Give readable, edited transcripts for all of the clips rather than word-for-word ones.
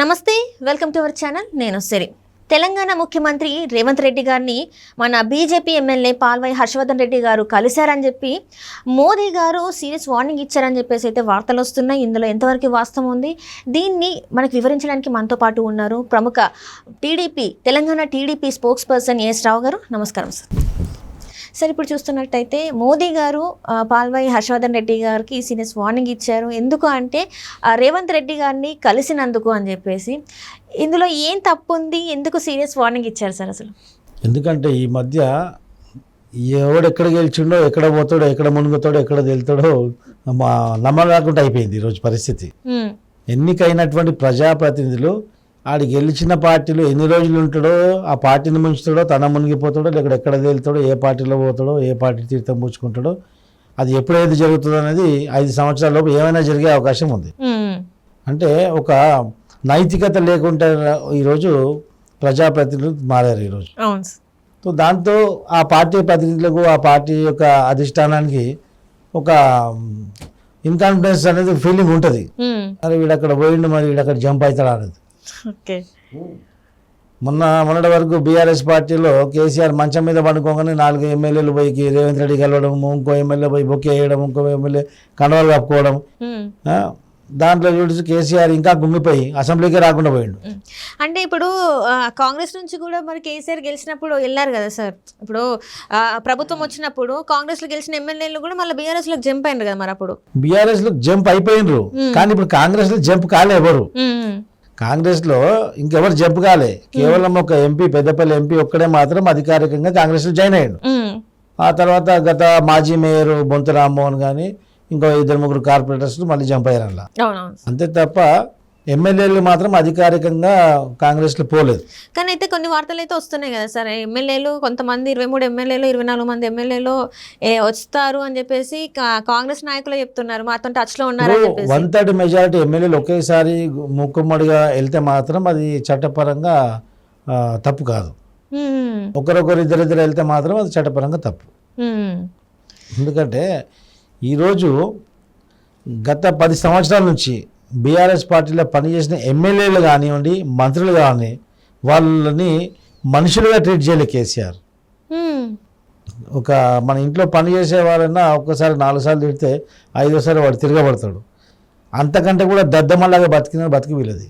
నమస్తే, welcome to our channel. నేను సిరి. తెలంగాణ ముఖ్యమంత్రి రేవంత్ రెడ్డి గారిని మన బీజేపీ ఎమ్మెల్యే పాల్వాయి హర్షవర్ధన్ రెడ్డి గారు కలిశారని చెప్పి మోదీ గారు సీరియస్ వార్నింగ్ ఇచ్చారని చెప్పేసి అయితే వార్తలు వస్తున్నాయి. ఇందులో ఎంతవరకు వాస్తవం ఉంది, దీన్ని మనకు వివరించడానికి మనతో పాటు ఉన్నారు ప్రముఖ Telangana TDP spokesperson S Rao garu. నమస్కారం సార్. సార్, ఇప్పుడు చూస్తున్నట్టయితే మోదీ గారు పాల్వాయి హర్షవర్ధన్ రెడ్డి గారికి సీరియస్ వార్నింగ్ ఇచ్చారు. ఎందుకు అంటే రేవంత్ రెడ్డి గారిని కలిసినందుకు అని చెప్పేసి. ఇందులో ఏం తప్పు ఉంది, ఎందుకు సీరియస్ వార్నింగ్ ఇచ్చారు సార్ అసలు? ఎందుకంటే ఈ మధ్య ఎవడు ఎక్కడ గెలిచిండో, ఎక్కడ పోతాడో, ఎక్కడ మునుగుతాడో, ఎక్కడ వెళ్తాడో నమ్మలేకుండా అయిపోయింది ఈరోజు పరిస్థితి. ఎన్నికైనటువంటి ప్రజాప్రతినిధులు ఆడి గెలిచిన పార్టీలో ఎన్ని రోజులు ఉంటాడో, ఆ పార్టీని ముంచుతాడో, తన మునిగిపోతాడో, లేకపోతే ఎక్కడ తేలుతాడో, ఏ పార్టీలో పోతాడో, ఏ పార్టీ తీర్థం పూచుకుంటాడో, అది ఎప్పుడైతే జరుగుతుందో అనేది 5 సంవత్సరాల లోపు ఏమైనా జరిగే అవకాశం ఉంది. అంటే ఒక నైతికత లేకుండా ఈరోజు ప్రజాప్రతినిధులు మారారు ఈరోజు. సో దాంతో ఆ పార్టీ ప్రతినిధులకు, ఆ పార్టీ యొక్క అధిష్టానానికి ఒక ఇన్కాన్ఫిడెన్స్ అనేది ఫీలింగ్ ఉంటుంది. మరి వీడు అక్కడ పోయిండు, మరి వీడు అక్కడ జంప్ అవుతాడు అనేది. మొన్నటి వరకు బీఆర్ఎస్ పార్టీలో కేసీఆర్ మంచం మీద పడుకోగానే 4 ఎమ్మెల్యేలు పోయి రేవంత్ రెడ్డి కలవడం, ఇంకో ఎమ్మెల్యే పోయి బొక్కే వేయడం, ఇంకో ఎమ్మెల్యే కండవాలు కప్పుకోవడం, దాంట్లో చూసి కేసీఆర్ ఇంకా గుమ్మిపోయి అసెంబ్లీకే రాకుండా పోయిండు. అంటే ఇప్పుడు కాంగ్రెస్ నుంచి కూడా మరి కేసీఆర్ గెలిచినప్పుడు వెళ్ళారు కదా సార్. ఇప్పుడు ప్రభుత్వం వచ్చినప్పుడు కాంగ్రెస్ లో గెలిచిన ఎమ్మెల్యేలు కూడా మళ్ళీ బీఆర్ఎస్ లో జంప్ అయినారు కదా. మరి అప్పుడు బీఆర్ఎస్ లో జంప్ అయిపోయినరు, కానీ ఇప్పుడు కాంగ్రెస్ లో జంప్ కాలే. ఎవరు కాంగ్రెస్ లో ఇంకెవరు జంప్ కాలే. కేవలం ఒక ఎంపీ, పెద్దపల్లి ఎంపీ ఒక్కడే మాత్రం అధికారికంగా కాంగ్రెస్ లో జాయిన్ అయ్యాడు. ఆ తర్వాత గత మాజీ మేయర్ బొంత రామ్మోహన్ గానీ, ఇంకో 2-3 కార్పొరేటర్స్ మళ్ళీ జంప్ అయ్యారు అలా. అంతే తప్ప ఎమ్మెల్యేలు మాత్రం అధికారికంగా కాంగ్రెస్ లో పోలేదు. కానీ అయితే కొన్ని వార్తలు అయితే వస్తున్నాయి కదా సార్, ఎమ్మెల్యేలు కొంతమంది 23 ఎమ్మెల్యేలు 24 మంది ఎమ్మెల్యేలు వస్తారు అని చెప్పేసి కాంగ్రెస్ నాయకులు చెప్తున్నారు. మాతో టచ్ లో ఉన్నారు. 1/3 మెజారిటీ ఎమ్మెల్యేలు ఒకేసారి మూకుమ్మడిగా వెళ్తే మాత్రం అది చట్టపరంగా తప్పు కాదు. ఒకరొకరు ఇద్దరు వెళ్తే మాత్రం అది చట్టపరంగా తప్పు. ఎందుకంటే ఈరోజు గత 10 సంవత్సరాల నుంచి బీఆర్ఎస్ పార్టీలో పనిచేసిన ఎమ్మెల్యేలు కానివ్వండి, మంత్రులు కానీ, వాళ్ళని మనుషులుగా ట్రీట్ చేయలే కేసీఆర్. ఒక మన ఇంట్లో పనిచేసే వాళ్ళన్నా ఒక్కసారి 4 సార్లు తిడితే 5వసారి వాడు తిరగబడతాడు. అంతకంటే కూడా దద్దమల్లాగా బతికి వీళ్ళది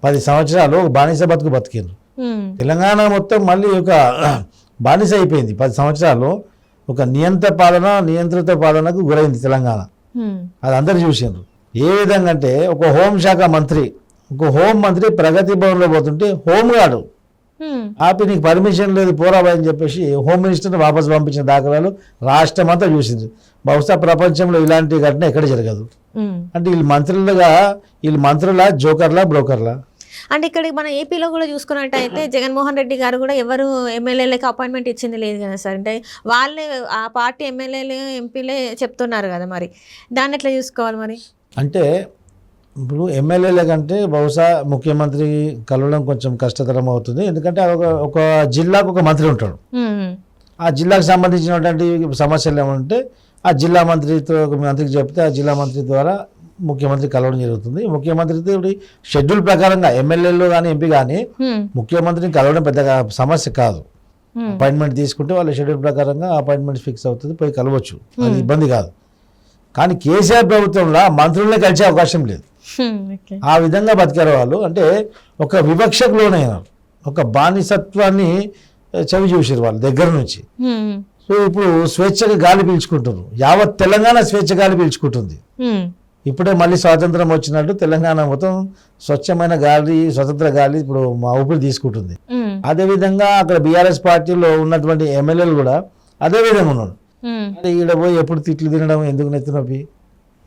10 సంవత్సరాలు బానిస బతికిండ్రు. తెలంగాణ మొత్తం మళ్ళీ ఒక బానిస అయిపోయింది. 10 సంవత్సరాలు ఒక నియంత్రిత పాలనకు గురైంది తెలంగాణ. అది అందరు చూసిండ్రు. ఏ విధంగా అంటే ఒక హోంశాఖ మంత్రి, ప్రగతి భవన్లో పోతుంటే హోంగార్డు ఆపి నీకు పర్మిషన్ లేదు పోరాబాయ్ అని చెప్పేసి హోమ్ మినిస్టర్ని వాపసు పంపించిన దాఖలాలు రాష్ట్రం అంతా చూసింది. బహుశా ప్రపంచంలో ఇలాంటి ఘటన ఎక్కడ జరగదు. అంటే వీళ్ళు మంత్రుల జోకర్లా, బ్రోకర్లా? అంటే ఇక్కడ మన ఏపీలో కూడా చూసుకున్నట్టయితే జగన్మోహన్ రెడ్డి గారు కూడా ఎవరు ఎమ్మెల్యేలకు అపాయింట్మెంట్ ఇచ్చింది లేదు కదా సార్. అంటే వాళ్ళే ఆ పార్టీ ఎమ్మెల్యేలు, ఎంపీలే చెప్తున్నారు కదా. మరి దాన్ని ఎట్లా చూసుకోవాలి? మరి అంటే ఇప్పుడు ఎమ్మెల్యేల కంటే బహుశా ముఖ్యమంత్రి కలవడం కొంచెం కష్టతరం అవుతుంది. ఎందుకంటే ఒక జిల్లాకు ఒక మంత్రి ఉంటాడు. ఆ జిల్లాకు సంబంధించినటువంటి సమస్యలు ఏమంటే ఆ జిల్లా మంత్రికి చెప్తే ఆ జిల్లా మంత్రి ద్వారా ముఖ్యమంత్రి కలవడం జరుగుతుంది. ముఖ్యమంత్రితో షెడ్యూల్ ప్రకారంగా ఎమ్మెల్యేలు కానీ, ఎంపీ కానీ ముఖ్యమంత్రిని కలవడం పెద్దగా సమస్య కాదు. అపాయింట్మెంట్ తీసుకుంటే వాళ్ళ షెడ్యూల్ ప్రకారంగా అపాయింట్మెంట్ ఫిక్స్ అవుతుంది, పోయి కలవచ్చు, అది ఇబ్బంది కాదు. కానీ కేసీఆర్ ప్రభుత్వంలో మంత్రులనే కలిసే అవకాశం లేదు. ఆ విధంగా బతికారు వాళ్ళు. అంటే ఒక వివక్షకు లోనైనారు, ఒక బానిసత్వాన్ని చవి చూసారు వాళ్ళ దగ్గర నుంచి. సో ఇప్పుడు స్వేచ్ఛగా గాలి పీల్చుకుంటున్నారు. యావత్ తెలంగాణ స్వేచ్ఛ గాలి పీల్చుకుంటుంది. ఇప్పుడే మళ్ళీ స్వాతంత్రం వచ్చినట్టు తెలంగాణ మొత్తం స్వచ్ఛమైన గాలి, స్వతంత్ర గాలి ఇప్పుడు మా ఊపిరి తీసుకుంటుంది. అదేవిధంగా అక్కడ బీఆర్ఎస్ పార్టీలో ఉన్నటువంటి ఎమ్మెల్యేలు కూడా అదే విధంగా ఉన్నారు. అంటే ఈడ పోయి ఎప్పుడు తిట్లు తినడం, ఎందుకు నెత్తినొప్పి,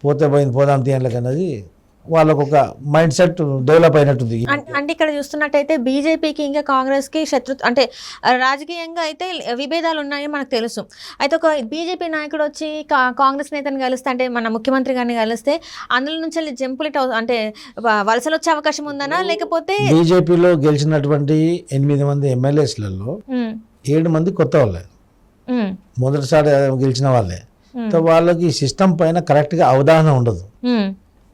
పోతే పోయింది పోదాం తీయాలి అన్నది వాళ్ళకు ఒక మైండ్ సెట్ డెవలప్ అయినట్టుంది. అంటే ఇక్కడ చూస్తున్నట్టయితే బీజేపీకి ఇంకా కాంగ్రెస్కి అంటే రాజకీయంగా అయితే విభేదాలు ఉన్నాయని మనకు తెలుసు. అయితే ఒక బీజేపీ నాయకుడు వచ్చి కాంగ్రెస్ నేతను కలిస్తే, అంటే మన ముఖ్యమంత్రి గారిని కలిస్తే అందులో నుంచి జంపులిట్ అంటే వలసలు వచ్చే అవకాశం ఉందనా, లేకపోతే బీజేపీలో గెలిచినటువంటి 8 మంది ఎమ్మెల్యేస్లలో 7 మంది కొత్త వాళ్ళే, మొదటిసారి గెలిచిన వాళ్ళే. వాళ్ళకి సిస్టమ్ పైన కరెక్ట్గా అవగాహన ఉండదు.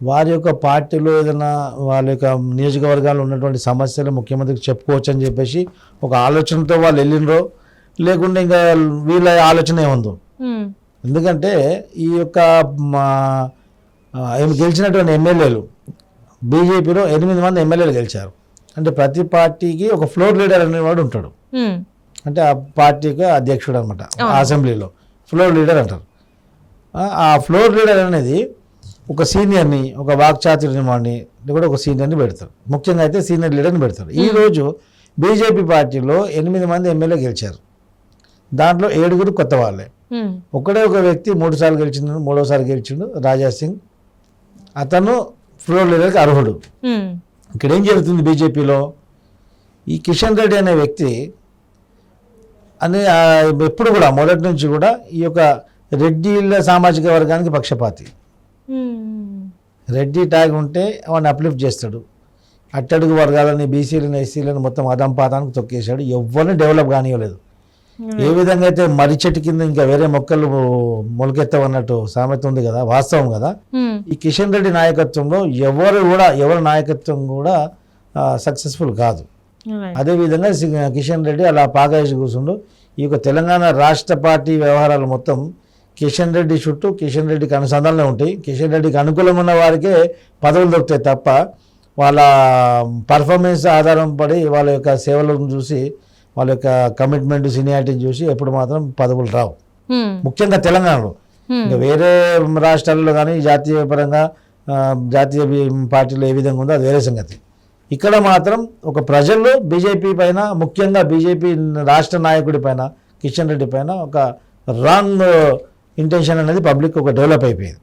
వారి యొక్క పార్టీలో ఏదైనా వాళ్ళ యొక్క నియోజకవర్గాల్లో ఉన్నటువంటి సమస్యలు ముఖ్యమంత్రికి చెప్పుకోవచ్చు అని చెప్పేసి ఒక ఆలోచనతో వాళ్ళు వెళ్ళినరో లేకుంటే ఇంకా వీళ్ళ ఆలోచన ఏముందో. ఎందుకంటే ఈ యొక్క గెలిచినటువంటి ఎమ్మెల్యేలు బీజేపీలో 8 మంది ఎమ్మెల్యేలు గెలిచారు. అంటే ప్రతి పార్టీకి ఒక ఫ్లోర్ లీడర్ అనేవాడు ఉంటాడు. అంటే ఆ పార్టీకి అధ్యక్షుడు అనమాట. అసెంబ్లీలో ఫ్లోర్ లీడర్ అంటారు. ఆ ఫ్లోర్ లీడర్ అనేది ఒక సీనియర్ని, ఒక వాక్చాతుర్యమాన్ని కూడా ఒక సీనియర్ని పెడతారు. ముఖ్యంగా అయితే సీనియర్ లీడర్ని పెడతారు. ఈరోజు బీజేపీ పార్టీలో 8 మంది ఎమ్మెల్యే గెలిచారు. దాంట్లో 7 కొత్త వాళ్ళే. ఒకడే ఒక వ్యక్తి 3 సార్లు గెలిచిండు, 3వసారి గెలిచిండు, రాజా సింగ్. అతను ఫ్లోర్ లీడర్కి అర్హుడు. ఇక్కడ ఏం జరుగుతుంది బీజేపీలో, ఈ కిషన్ రెడ్డి అనే వ్యక్తి అని ఎప్పుడు కూడా మొదటి నుంచి కూడా ఈ యొక్క రెడ్డిల సామాజిక వర్గానికి పక్షపాతి. రెడ్డి ట్యాగ్ ఉంటే వాడిని అప్లిఫ్ట్ చేస్తాడు. అట్టడుగు వర్గాలని, బీసీలను, ఎస్సీలను మొత్తం అదంపాతానికి తొక్కేశాడు. ఎవరిని డెవలప్ కానివ్వలేదు. ఏ విధంగా అయితే మర్రి చెట్టు కింద ఇంకా వేరే మొక్కలు మొలకెత్తవన్నట్టు సామెత ఉంది కదా, వాస్తవం కదా. ఈ కిషన్ రెడ్డి నాయకత్వంలో ఎవరి నాయకత్వం కూడా సక్సెస్ఫుల్ కాదు. అదేవిధంగా కిషన్ రెడ్డి అలా పాగాయేసి కూర్చుండు. ఈ యొక్క తెలంగాణ రాష్ట్ర పార్టీ వ్యవహారాలు మొత్తం కిషన్ రెడ్డి చుట్టూ, కిషన్ రెడ్డికి అనుసంధానంలో ఉంటాయి. కిషన్ రెడ్డికి అనుకూలంగా ఉన్న వారికే పదవులు దొరుకుతాయి తప్ప వాళ్ళ పర్ఫార్మెన్స్ ఆధారం పడి వాళ్ళ యొక్క సేవలను చూసి, వాళ్ళ యొక్క కమిట్మెంట్, సీనియారిటీని చూసి ఎప్పుడు మాత్రం పదవులు రావు. ముఖ్యంగా తెలంగాణలో. ఇంకా వేరే రాష్ట్రాల్లో కానీ జాతీయ పరంగా జాతీయ పార్టీలో ఏ విధంగా ఉందో అది వేరే సంగతి. ఇక్కడ మాత్రం ఒక ప్రజల్లో బీజేపీ పైన, ముఖ్యంగా బీజేపీ రాష్ట్ర నాయకుడి పైన, కిషన్ రెడ్డి పైన ఒక రాంగ్ ఇంటెన్షన్ అనేది పబ్లిక్ ఒక డెవలప్ అయిపోయింది.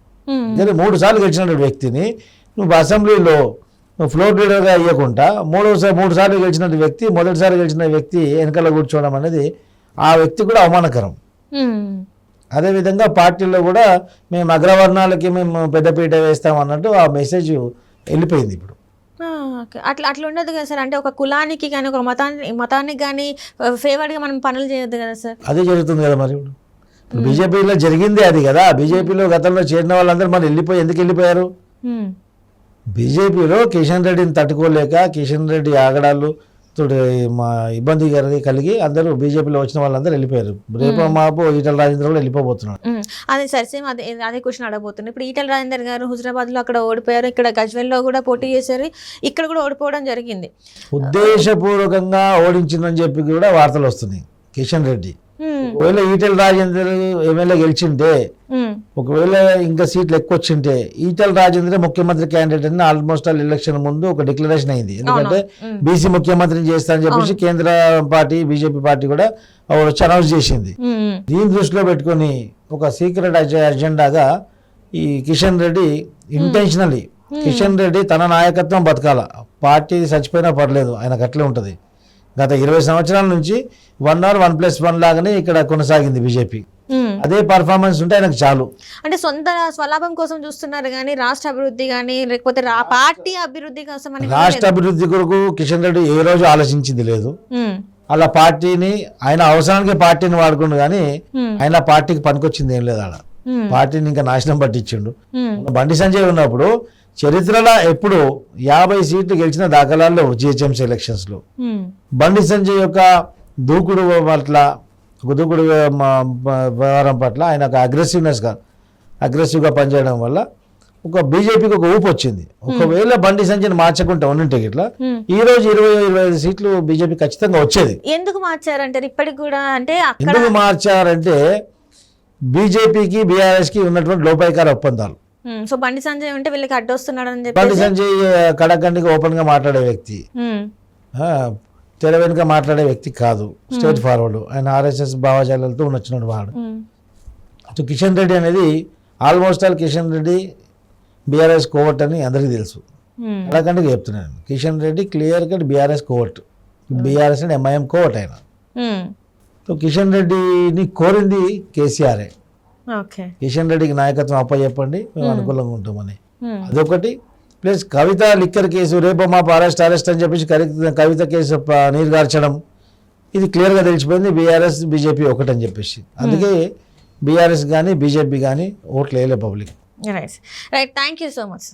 కానీ 3 సార్లు గెలిచిన వ్యక్తిని నువ్వు అసెంబ్లీలో ఫ్లోర్ లీడర్గా అయ్యకుండా 3 సార్లు గెలిచిన వ్యక్తి, మొదటిసారి గెలిచిన వ్యక్తి వెనకాల కూర్చోవడం అనేది ఆ వ్యక్తి కూడా అవమానకరం. అదేవిధంగా పార్టీలో కూడా మేము అగ్రవర్ణాలకి మేము పెద్దపీట వేస్తాం అన్నట్టు ఆ మెసేజ్ వెళ్ళిపోయింది ఇప్పుడు. అట్లా ఉండదు కదా సార్. అంటే ఒక కులానికి కానీ, ఒక మతానికి కానీ ఫేవర్డ్గా మనం పనులు చేయొద్దు కదా సార్. అదే జరుగుతుంది కదా మరి ఇప్పుడు. బీజేపీలో జరిగింది అది కదా. బీజేపీలో గతంలో చేరిన వాళ్ళందరూ మరి ఎందుకు వెళ్ళిపోయారు? బీజేపీలో కిషన్ రెడ్డిని తట్టుకోలేక, కిషన్ రెడ్డి ఆగడాలు తోటి మా ఇబ్బంది కలిగి అందరూ బీజేపీలో వచ్చిన వాళ్ళందరూ వెళ్ళిపోయారు. రేపు మాపు ఈటల రాజేందర్ కూడా వెళ్ళిపోతున్నాడు. అదే సార్, సేమ్ అదే క్వశ్చన్ అడగబోతుంది. ఇప్పుడు ఈటల రాజేందర్ గారు హుజరాబాద్లో అక్కడ ఓడిపోయారు, ఇక్కడ గజ్వేల్లో కూడా పోటీ చేశారు, ఇక్కడ కూడా ఓడిపోవడం జరిగింది. ఉద్దేశపూర్వకంగా ఓడించిందని చెప్పి కూడా వార్తలు వస్తున్నాయి. కిషన్ రెడ్డి ఒకవేళ ఈటల రాజేందర్ ఎమ్మెల్యే గెలిచింటే, ఒకవేళ ఇంకా సీట్లు ఎక్కువ వచ్చింటే ఈటల రాజేందర్ ముఖ్యమంత్రి క్యాండిడేట్ అని ఆల్మోస్ట్ ఆల్ ఎలక్షన్ ముందు ఒక డిక్లరేషన్ అయింది. ఎందుకంటే బీసీ ముఖ్యమంత్రిని చేస్తానని చెప్పేసి కేంద్ర పార్టీ, బీజేపీ పార్టీ కూడా అనౌన్స్ చేసింది. దీన్ని దృష్టిలో పెట్టుకుని ఒక సీక్రెట్ అజెండాగా ఈ కిషన్ రెడ్డి ఇంటెన్షనల్లీ, కిషన్ రెడ్డి తన నాయకత్వం బతకాల, పార్టీ చచ్చిపోయినా పర్లేదు, ఆయనకు అట్లే ఉంటుంది. గత 20 సంవత్సరాల నుంచి 1 or 1+1 లాగానే ఇక్కడ కొనసాగింది బీజేపీ. అదే పర్ఫార్మెన్స్ ఉంటే ఆయనకు చాలు. అంటే సొంత స్వలాభం కోసం చూస్తున్నారు కానీ రాష్ట్ర అభివృద్ధి కానీ లేకపోతే పార్టీ అభివృద్ధి కోసం, రాష్ట్ర అభివృద్ధి కొరకు కిషన్ రెడ్డి ఏ రోజు ఆలోచించింది లేదు. అలా పార్టీని ఆయన అవసరానికి పార్టీని వాడుకుండు కానీ ఆయన పార్టీకి పనికొచ్చింది ఏం లేదు. ఆడ పార్టీని ఇంకా నాశనం పట్టించిండు. బండి సంజయ్ ఉన్నప్పుడు చరిత్రలో ఎప్పుడు 50 సీట్లు గెలిచిన దాఖలాల్లో జిహెచ్ఎంసీ ఎలక్షన్స్ లో బండి సంజయ్ యొక్క దూకుడు పట్ల, దూకుడు వ్యవహారం పట్ల ఆయన ఒక అగ్రెసివ్గా పనిచేయడం వల్ల ఒక బీజేపీకి ఒక ఊపు వచ్చింది. ఒకవేళ బండి సంజయ్ని మార్చకుండా ఉండింటే ఇట్లా ఈ రోజు 20-25 సీట్లు బీజేపీ ఖచ్చితంగా వచ్చేది. ఎందుకు మార్చారంటారు ఇప్పటికి కూడా? అంటే ఎందుకు మార్చారంటే బీజేపీకి, బీఆర్ఎస్ కి ఉన్నటువంటి లోపాయికార ఒప్పందాలు. సో బండి సంజయ్ ఉంటే వీళ్ళకి అడ్డొస్తున్నాడు అని చెప్పి బండి సంజయ్ కడగండిగా ఓపెన్ గా మాట్లాడే వ్యక్తి, తెర వెనుక మాట్లాడే వ్యక్తి కాదు. Straightforward. ఆయన ఆర్ఎస్ఎస్ భావజాలతో ఉన్నచ్చినట్టు వాడు. సో కిషన్ రెడ్డి అనేది almost all Kishan Reddy BRS covert అని అందరికీ తెలుసు. కడగండిగా చెప్తున్నాను, Kishan Reddy clear cut BRS covert, BRS and MIM covert ఆయన. సో కిషన్ రెడ్డిని కోరింది కేసీఆర్ఏ. కిషన్ రెడ్డికి నాయకత్వం అప్పచెప్పండి, మేము అనుకూలంగా ఉంటామని. అదొకటి. ప్లస్ కవిత లిక్కర్ కేసు, రేపు మా అరెస్ట్ అని చెప్పేసి కవిత కేసు నీరుగార్చడం, ఇది క్లియర్గా తెలిసిపోయింది బీఆర్ఎస్ బీజేపీ ఒకటని చెప్పేసి. అందుకే బీఆర్ఎస్ కానీ బీజేపీ కానీ ఓట్లు వేయలే public. Right thank you so much.